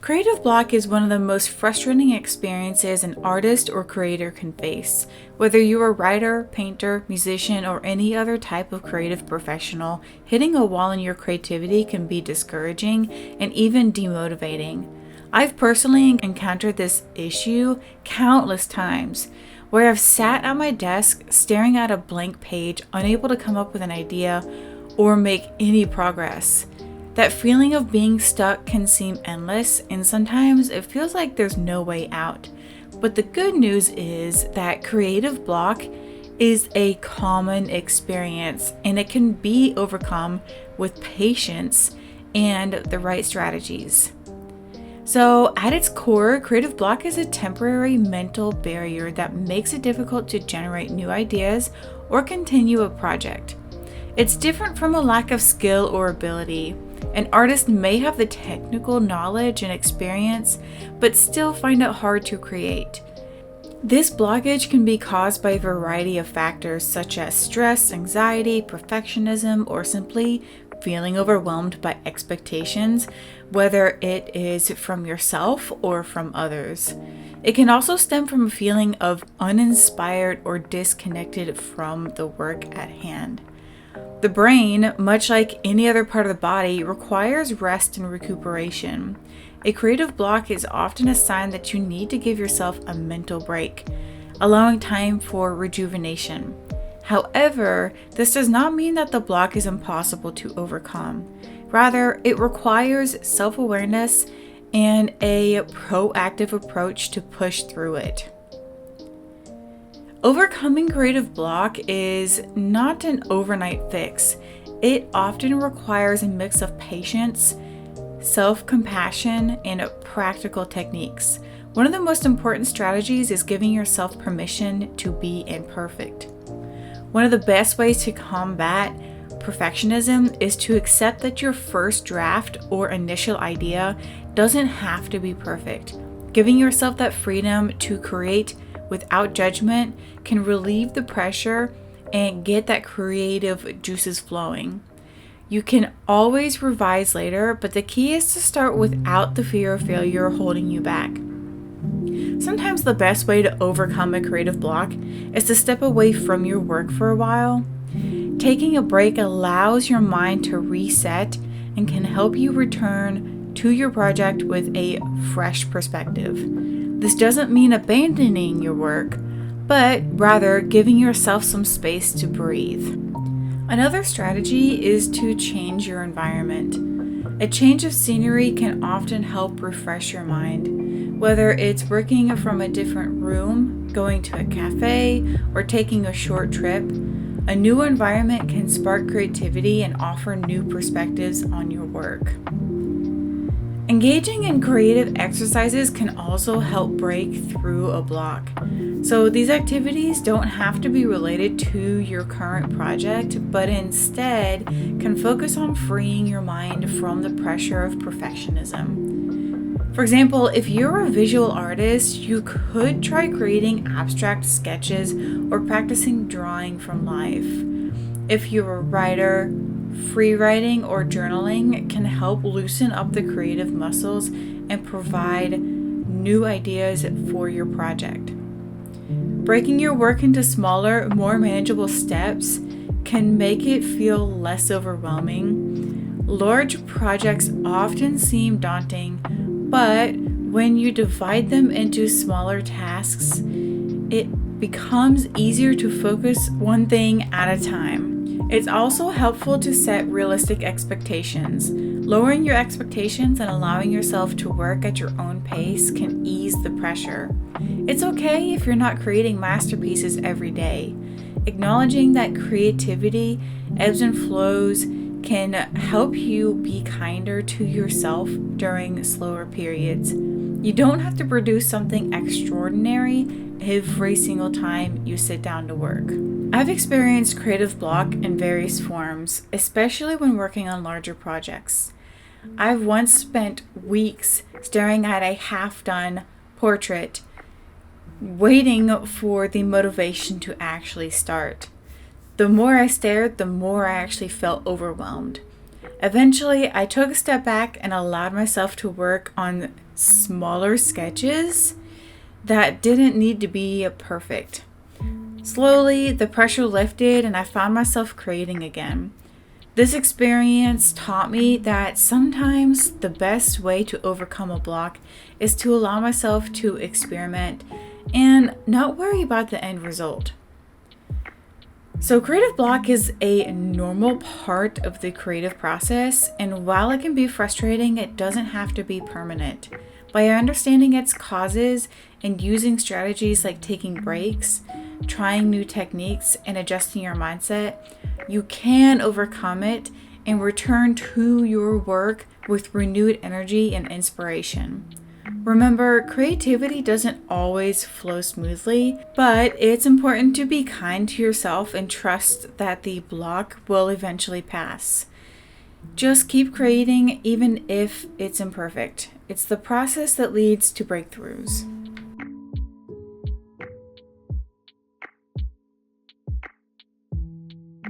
Creative block is one of the most frustrating experiences an artist or creator can face. Whether you're a writer, painter, musician, or any other type of creative professional, hitting a wall in your creativity can be discouraging and even demotivating. I've personally encountered this issue countless times, where I've sat at my desk staring at a blank page, unable to come up with an idea or make any progress. That feeling of being stuck can seem endless, and sometimes it feels like there's no way out. But the good news is that creative block is a common experience, and it can be overcome with patience and the right strategies. So at its core, creative block is a temporary mental barrier that makes it difficult to generate new ideas or continue a project. It's different from a lack of skill or ability. An artist may have the technical knowledge and experience, but still find it hard to create. This blockage can be caused by a variety of factors such as stress, anxiety, perfectionism, or simply feeling overwhelmed by expectations, whether it is from yourself or from others. It can also stem from a feeling of uninspired or disconnected from the work at hand. The brain, much like any other part of the body, requires rest and recuperation. A creative block is often a sign that you need to give yourself a mental break, allowing time for rejuvenation. However, this does not mean that the block is impossible to overcome. Rather, it requires self-awareness and a proactive approach to push through it. Overcoming creative block is not an overnight fix. It often requires a mix of patience, self-compassion, and practical techniques. One of the most important strategies is giving yourself permission to be imperfect. One of the best ways to combat perfectionism is to accept that your first draft or initial idea doesn't have to be perfect. Giving yourself that freedom to create without judgment can relieve the pressure and get that creative juices flowing. You can always revise later, but the key is to start without the fear of failure holding you back. Sometimes the best way to overcome a creative block is to step away from your work for a while. Taking a break allows your mind to reset and can help you return to your project with a fresh perspective. This doesn't mean abandoning your work, but rather giving yourself some space to breathe. Another strategy is to change your environment. A change of scenery can often help refresh your mind, whether it's working from a different room, going to a cafe, or taking a short trip. A new environment can spark creativity and offer new perspectives on your work. Engaging in creative exercises can also help break through a block. So these activities don't have to be related to your current project, but instead can focus on freeing your mind from the pressure of perfectionism. For example, if you're a visual artist, you could try creating abstract sketches or practicing drawing from life. If you're a writer, free writing or journaling can help loosen up the creative muscles and provide new ideas for your project. Breaking your work into smaller, more manageable steps can make it feel less overwhelming. Large projects often seem daunting, but when you divide them into smaller tasks, it becomes easier to focus one thing at a time. It's also helpful to set realistic expectations. Lowering your expectations and allowing yourself to work at your own pace can ease the pressure. It's okay if you're not creating masterpieces every day. Acknowledging that creativity ebbs and flows can help you be kinder to yourself during slower periods. You don't have to produce something extraordinary every single time you sit down to work. I've experienced creative block in various forms, especially when working on larger projects. I've once spent weeks staring at a half-done portrait, waiting for the motivation to actually start. The more I stared, the more I actually felt overwhelmed. Eventually, I took a step back and allowed myself to work on smaller sketches that didn't need to be perfect. Slowly, the pressure lifted and I found myself creating again. This experience taught me that sometimes the best way to overcome a block is to allow myself to experiment and not worry about the end result. So, creative block is a normal part of the creative process, and while it can be frustrating, it doesn't have to be permanent. By understanding its causes and using strategies like taking breaks, trying new techniques, and adjusting your mindset, you can overcome it and return to your work with renewed energy and inspiration. Remember, creativity doesn't always flow smoothly, but it's important to be kind to yourself and trust that the block will eventually pass. Just keep creating even if it's imperfect. It's the process that leads to breakthroughs.